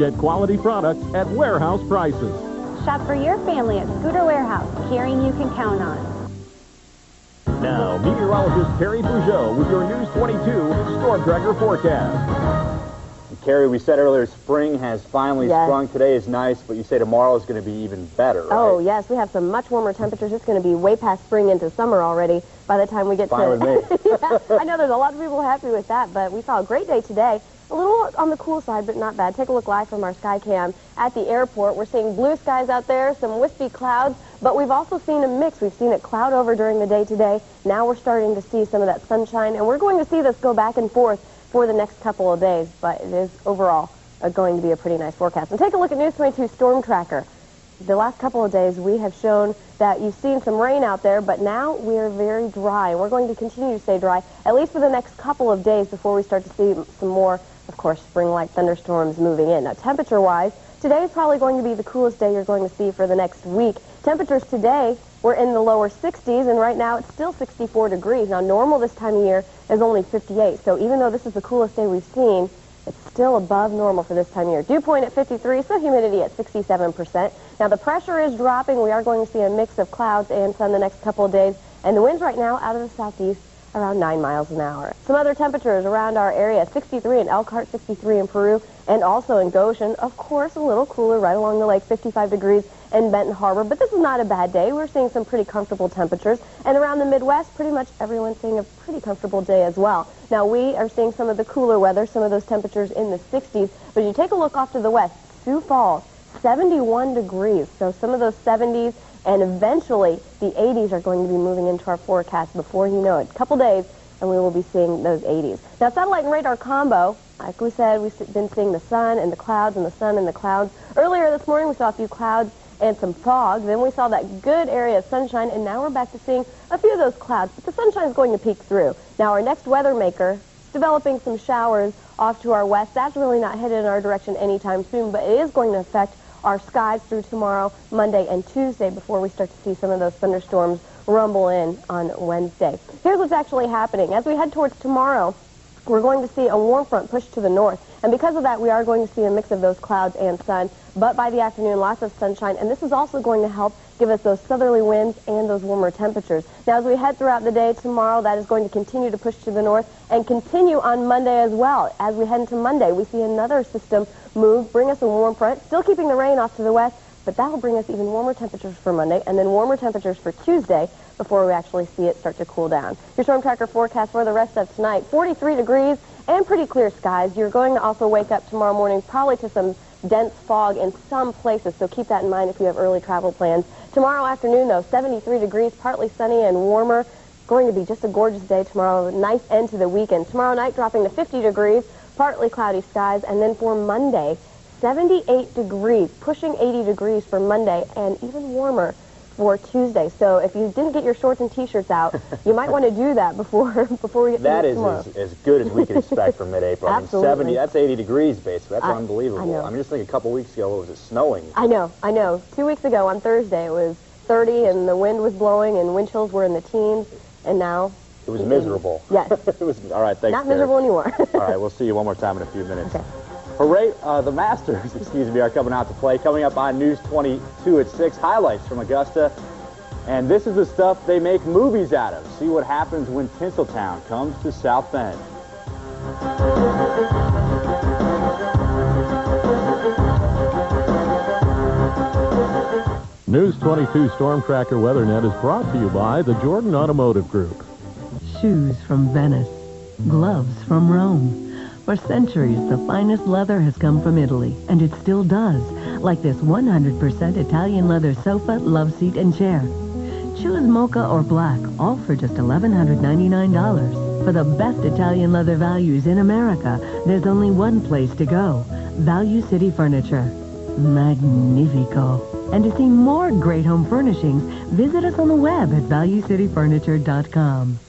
Get quality products at warehouse prices. Shop for your family at Scooter Warehouse, carrying you can count on. Now, meteorologist Terry Peugeot with your News 22 Storm Tracker forecast. Carrie, we said earlier spring has finally sprung. Today is nice, but you say tomorrow is going to be even better, right? Oh, yes. We have some much warmer temperatures. It's going to be way past spring into summer already by the time we get Fine with me. Yeah, I know there's a lot of people happy with that, but we saw a great day today. A little on the cool side, but not bad. Take a look live from our sky cam at the airport. We're seeing blue skies out there, some wispy clouds, but we've also seen a mix. We've seen it cloud over during the day today. Now we're starting to see some of that sunshine, and we're going to see this go back and forth for the next couple of days, but it is overall going to be a pretty nice forecast. And take a look at News 22 Storm Tracker. The last couple of days we have shown that you've seen some rain out there, but now we're very dry. We're going to continue to stay dry, at least for the next couple of days before we start to see some more, of course, spring-like thunderstorms moving in. Now, temperature-wise, today is probably going to be the coolest day you're going to see for the next week. Temperatures today were in the lower 60s, and right now it's still 64 degrees. Now, normal this time of year is only 58, so even though this is the coolest day we've seen, it's still above normal for this time of year. Dew point at 53, so humidity at 67%. Now, the pressure is dropping. We are going to see a mix of clouds and sun the next couple of days, and the winds right now out of the southeast around 9 miles an hour. Some other temperatures around our area, 63 in Elkhart, 63 in Peru, and also in Goshen. Of course, a little cooler right along the lake, 55 degrees in Benton Harbor. But this is not a bad day. We're seeing some pretty comfortable temperatures. And around the Midwest, pretty much everyone's seeing a pretty comfortable day as well. Now, we are seeing some of the cooler weather, some of those temperatures in the 60s. But you take a look off to the west, Sioux Falls, 71 degrees. So some of those 70s and eventually the 80s are going to be moving into our forecast before you know it. A couple days and we will be seeing those 80s. Now, satellite and radar combo, like we said, we've been seeing the sun and the clouds and the sun and the clouds. Earlier this morning we saw a few clouds and some fog. Then we saw that good area of sunshine, and now we're back to seeing a few of those clouds. But the sunshine is going to peek through. Now, our next weather maker is developing some showers off to our west. That's really not headed in our direction anytime soon, but it is going to affect our skies through tomorrow, Monday, and Tuesday before we start to see some of those thunderstorms rumble in on Wednesday. Here's what's actually happening. As we head towards tomorrow, we're going to see a warm front push to the north. And because of that, we are going to see a mix of those clouds and sun. But by the afternoon, lots of sunshine. And this is also going to help give us those southerly winds and those warmer temperatures. Now, as we head throughout the day tomorrow, that is going to continue to push to the north and continue on Monday as well. As we head into Monday, we see another system move, bring us a warm front, still keeping the rain off to the west, but that will bring us even warmer temperatures for Monday and then warmer temperatures for Tuesday before we actually see it start to cool down. Your storm tracker forecast for the rest of tonight, 43 degrees and pretty clear skies. You're going to also wake up tomorrow morning probably to some dense fog in some places, so keep that in mind if you have early travel plans. Tomorrow afternoon, though, 73 degrees, partly sunny and warmer. Going to be just a gorgeous day tomorrow, a nice end to the weekend. Tomorrow night dropping to 50 degrees, partly cloudy skies, and then for Monday, 78 degrees, pushing 80 degrees for Monday, and even warmer for Tuesday. So if you didn't get your shorts and T-shirts out, you might want to do that before we get that to is tomorrow. as good as we can expect for mid-April. Absolutely. I mean, 70, that's 80 degrees basically. That's unbelievable. I know. I mean, just think a couple weeks ago, what was it, snowing? I know. 2 weeks ago on Thursday, it was 30 and the wind was blowing and wind chills were in the teens, and now it was miserable. Yes. It was, all right, thanks, Not miserable anymore. All right, we'll see you one more time in a few minutes. Okay. Hooray, the Masters, are coming out to play. Coming up on News 22 at 6, highlights from Augusta. And this is the stuff they make movies out of. See what happens when Tinseltown comes to South Bend. News 22 Storm Tracker Weather Net is brought to you by the Jordan Automotive Group. Shoes from Venice, gloves from Rome. For centuries, the finest leather has come from Italy, and it still does, like this 100% Italian leather sofa, love seat, and chair. Choose mocha or black, all for just $1,199. For the best Italian leather values in America, there's only one place to go: Value City Furniture. Magnifico. And to see more great home furnishings, visit us on the web at valuecityfurniture.com.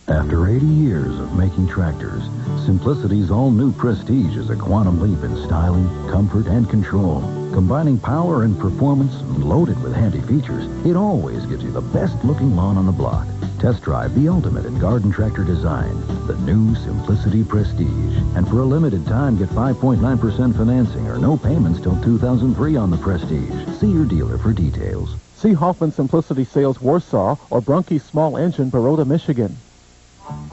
After 80 years of making tractors, Simplicity's all-new Prestige is a quantum leap in styling, comfort, and control. Combining power and performance, loaded with handy features, it always gives you the best-looking lawn on the block. Test drive the ultimate in garden tractor design, the new Simplicity Prestige. And for a limited time, get 5.9% financing or no payments till 2003 on the Prestige. See your dealer for details. See Hoffman Simplicity Sales Warsaw or Brunke's Small Engine, Baroda, Michigan.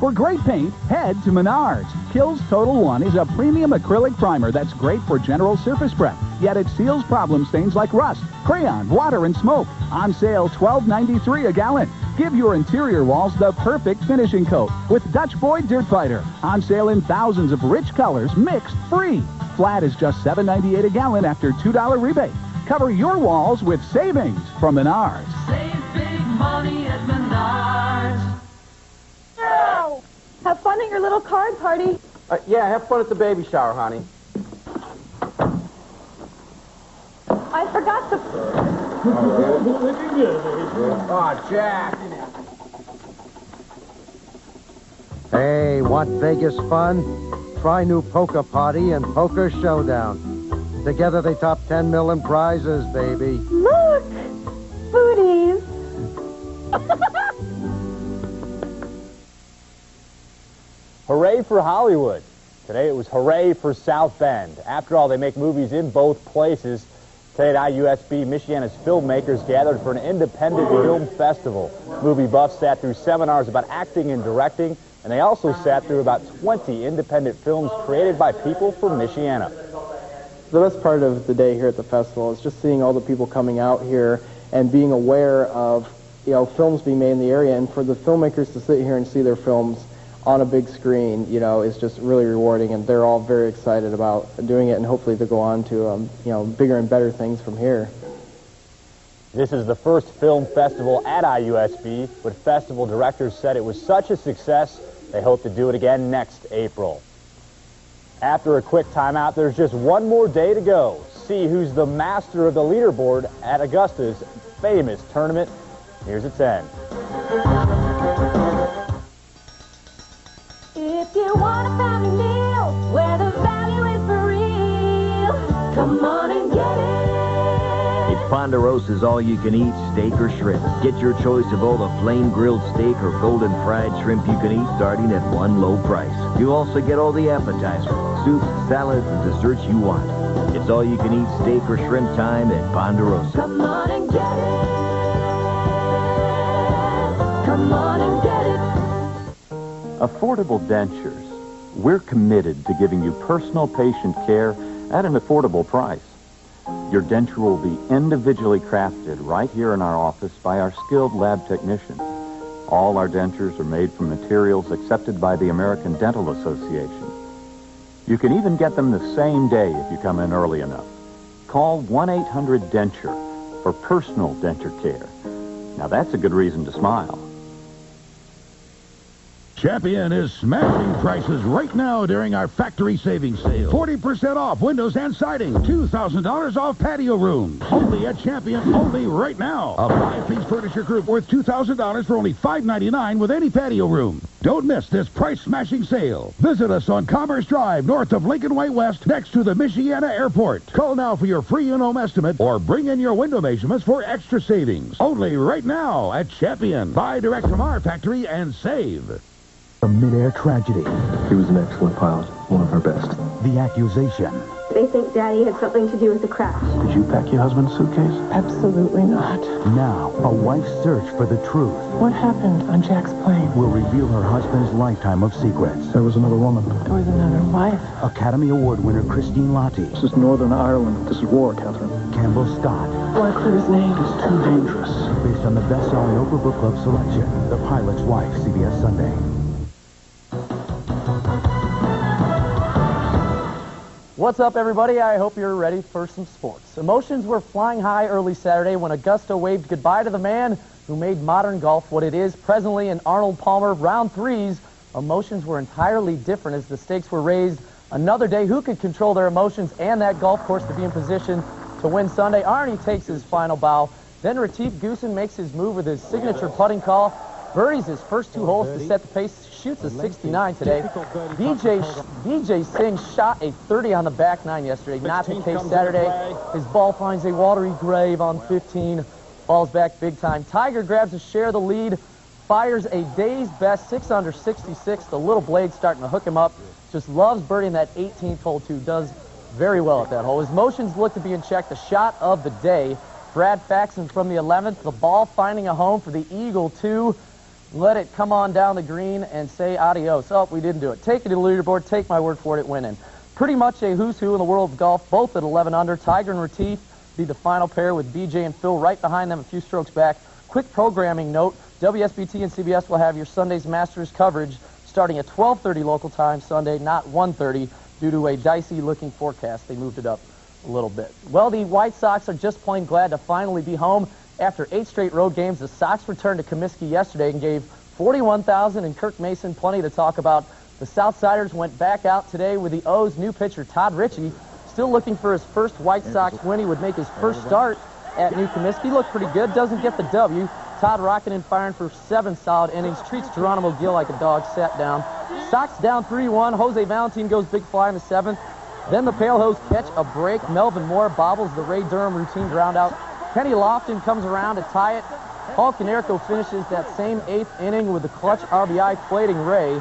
For great paint, head to Menards. Kills Total One is a premium acrylic primer that's great for general surface prep, yet it seals problem stains like rust, crayon, water, and smoke. On sale, $12.93 a gallon. Give your interior walls the perfect finishing coat with Dutch Boy Dirt Fighter. On sale in thousands of rich colors, mixed free. Flat is just $7.98 a gallon after $2 rebate. Cover your walls with savings from Menards. Save big money at Menards. Have fun at your little card party. Yeah, have fun at the baby shower, honey. I forgot the... Oh, Jack. Hey, want Vegas fun? Try new Poker Party and Poker Showdown. Together they top 10 million prizes, baby. Look! Booties! Hooray for Hollywood. Today it was hooray for South Bend. After all, they make movies in both places. Today at IUSB, Michiana's filmmakers gathered for an independent film festival. Movie buffs sat through seminars about acting and directing, and they also sat through about 20 independent films created by people from Michiana. The best part of the day here at the festival is just seeing all the people coming out here and being aware of, films being made in the area, and for the filmmakers to sit here and see their films on a big screen, is just really rewarding, and they're all very excited about doing it, and hopefully they'll go on to, bigger and better things from here. This is the first film festival at IUSB, but festival directors said it was such a success, they hope to do it again next April. After a quick timeout, there's just one more day to go. See who's the master of the leaderboard at Augusta's famous tournament. Here's its end. If you want a family meal where the value is for real, come on and get it. It's Ponderosa's all-you-can-eat steak or shrimp. Get your choice of all the flame-grilled steak or golden fried shrimp you can eat starting at one low price. You also get all the appetizers, soups, salads, and desserts you want. It's all-you-can-eat steak or shrimp time at Ponderosa. Come on and get it. Come on and get it. Affordable Dentures. We're committed to giving you personal patient care at an affordable price. Your denture will be individually crafted right here in our office by our skilled lab technicians. All our dentures are made from materials accepted by the American Dental Association. You can even get them the same day if you come in early enough. Call 1-800-DENTURE for personal denture care. Now that's a good reason to smile. Champion is smashing prices right now during our factory savings sale. 40% off windows and siding. $2,000 off patio rooms. Only at Champion, only right now. A 5-piece furniture group worth $2,000 for only $5.99 with any patio room. Don't miss this price-smashing sale. Visit us on Commerce Drive, north of Lincoln Way West, next to the Michiana Airport. Call now for your free in-home estimate or bring in your window measurements for extra savings. Only right now at Champion. Buy direct from our factory and save. A mid-air tragedy. He was an excellent pilot, one of our best. The accusation. They think Daddy had something to do with the crash. Did you pack your husband's suitcase? Absolutely not. Now, a wife's search for the truth. What happened on Jack's plane? Will reveal her husband's lifetime of secrets. There was another woman. There was another wife. Academy Award winner Christine Lottie. This is Northern Ireland. This is war, Catherine. Campbell Scott. What clue his name? It's too dangerous. Based on the best-selling Oprah Book Club selection, The Pilot's Wife, CBS Sunday. What's up, everybody? I hope you're ready for some sports. Emotions were flying high early Saturday when Augusta waved goodbye to the man who made modern golf what it is presently in Arnold Palmer round threes. Emotions were entirely different as the stakes were raised. Another day, who could control their emotions and that golf course to be in position to win Sunday? Arnie takes his final bow. Then Retief Goosen makes his move with his signature putting call. Birdies his first two holes to set the pace, shoots a 69 today. Vijay Singh shot a 30 on the back nine yesterday, not the case Saturday. His ball finds a watery grave on 15, falls back big time. Tiger grabs a share of the lead fires a day's best 6 under 66. The little blade starting to hook him up. Just loves birdieing that 18th hole, too. Does very well at that hole. His motions look to be in check. The shot of the day, Brad Faxon from the 11th. The ball finding a home for the Eagle, too. Let it come on down the green and say adios. Oh, we didn't do it. Take it to the leaderboard. Take my word for it. It went in. Pretty much a who's who in the world of golf, both at 11 under. Tiger and Retief be the final pair with BJ and Phil right behind them, a few strokes back. Quick programming note, WSBT and CBS will have your Sunday's Masters coverage starting at 12:30 local time Sunday, not 1:30, due to a dicey-looking forecast. They moved it up a little bit. Well, the White Sox are just plain glad to finally be home. After 8 straight road games, the Sox returned to Comiskey yesterday and gave 41,000 and Kirk Mason plenty to talk about. The Southsiders went back out today with the O's new pitcher, Todd Ritchie, still looking for his first White Sox win. He would make his first start at New Comiskey. Looked pretty good. Doesn't get the W. Todd rocking and firing for 7 solid innings. Treats Geronimo Gill like a dog. Sat down. Sox down 3-1. Jose Valentin goes big fly in the 7th. Then the Pale Hose catch a break. Melvin Moore bobbles the Ray Durham routine ground out. Kenny Lofton comes around to tie it. Paul Konerko finishes that same 8th inning with the clutch RBI plating Ray.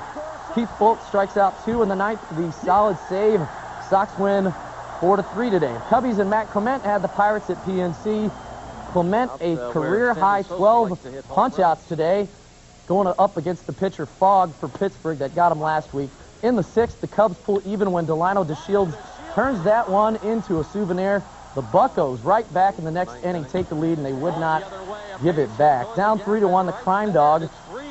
Keith Bolt strikes out 2 in the 9th for the solid save. Sox win 4-3 today. Cubbies and Matt Clement had the Pirates at PNC. Clement a career-high 12 punch-outs today, going up against the pitcher Fogg for Pittsburgh that got him last week. In the 6th, the Cubs pull even when Delino DeShields turns that one into a souvenir. The Buccos right back in the next inning take the lead, and they would not give it back. Down 3-1, the Crime Dog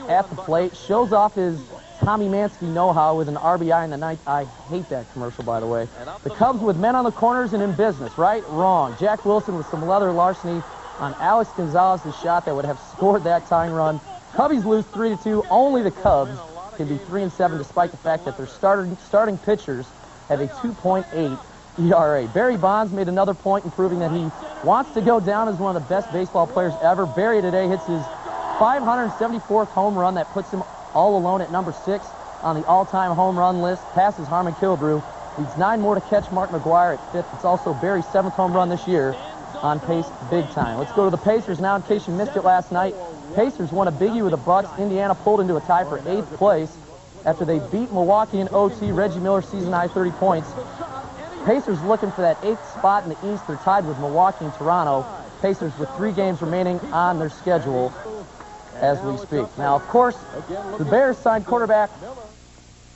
at the plate shows off his Tommy Mansky know-how with an RBI in the 9th. I hate that commercial, by the way. The Cubs with men on the corners and in business, right? Wrong. Jack Wilson with some leather larceny on Alex Gonzalez, the shot that would have scored that tying run. Cubbies lose 3-2. Only the Cubs can be 3-7 despite the fact that their starting pitchers have a 2.8 ERA. Barry Bonds made another point in proving that he wants to go down as one of the best baseball players ever. Barry today hits his 574th home run. That puts him all alone at number 6 on the all-time home run list. Passes Harmon Killebrew. Leads 9 more to catch Mark McGwire at 5th. It's also Barry's 7th home run this year. On pace big time. Let's go to the Pacers now in case you missed it last night. Pacers won a biggie with the Bucks. Indiana pulled into a tie for 8th place after they beat Milwaukee in OT. Reggie Miller season-high 30 points. Pacers looking for that 8th spot in the East. They're tied with Milwaukee and Toronto. Pacers with 3 games remaining on their schedule as we speak. Now, of course, the Bears signed quarterback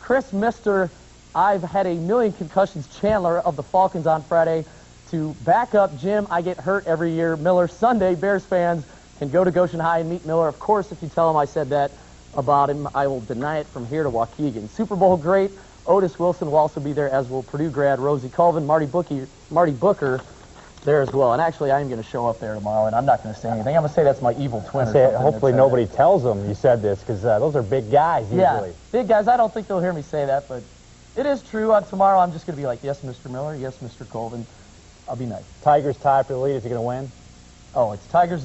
Chris Mr. I've had a million concussions Chandler of the Falcons on Friday to back up Jim. I get hurt every year. Miller Sunday. Bears fans can go to Goshen High and meet Miller. Of course, if you tell him I said that about him, I will deny it from here to Waukegan. Super Bowl great. Otis Wilson will also be there, as will Purdue grad Rosie Colvin, Marty Booker there as well. And actually, I am going to show up there tomorrow, and I'm not going to say anything. I'm going to say that's my evil twin. Hopefully nobody tells them you said this, because those are big guys usually. Yeah, big guys. I don't think they'll hear me say that, but it is true. Tomorrow, I'm just going to be like, yes, Mr. Miller, yes, Mr. Colvin. I'll be nice. Tigers tie for the lead. Is he going to win? Oh, it's Tigers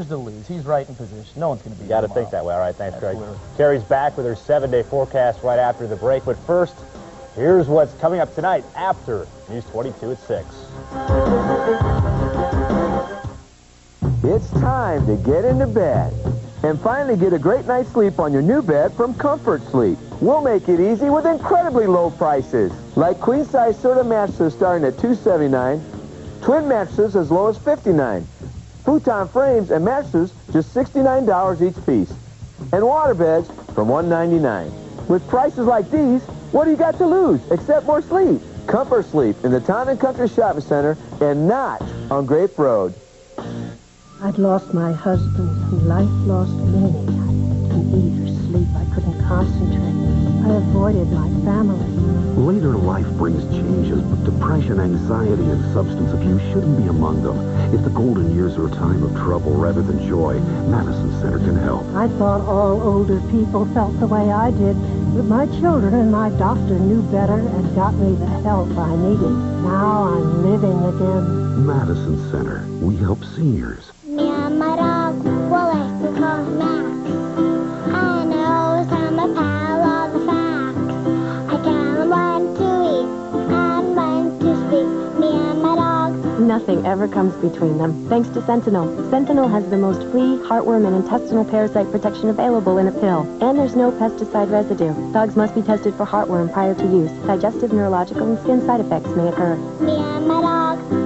to lose. He's right in position. No one's going to be. You got to think that way. All right, thanks, Greg. Carrie's back with her 7-day forecast right after the break. But first, here's what's coming up tonight after News 22 at 6. It's time to get into bed and finally get a great night's sleep on your new bed from Comfort Sleep. We'll make it easy with incredibly low prices, like queen-size Serta mattresses starting at $279, twin mattresses as low as $59, futon frames and mattresses just $69 each piece, and water beds from $199. With prices like these, what do you got to lose except more sleep? Comfort Sleep in the Town & Country Shopping Center and not on Grape Road. I'd lost my husband, and life lost me. I couldn't eat or sleep. I couldn't concentrate. I avoided my family. Later life brings changes, but depression, anxiety, and substance abuse shouldn't be among them. If the golden years are a time of trouble rather than joy, Madison Center can help. I thought all older people felt the way I did, but my children and my doctor knew better and got me the help I needed. Now I'm living again. Madison Center. We help seniors. Me and my dog will like to call Max. I know I'm a pal of the facts. I can learn to eat and learn to speak. Me and my dog Nothing ever comes between them, thanks to Sentinel. Sentinel has the most flea, heartworm, and intestinal parasite protection available in a pill. And there's no pesticide residue. Dogs must be tested for heartworm prior to use. Digestive, neurological, and skin side effects may occur. Me and my dog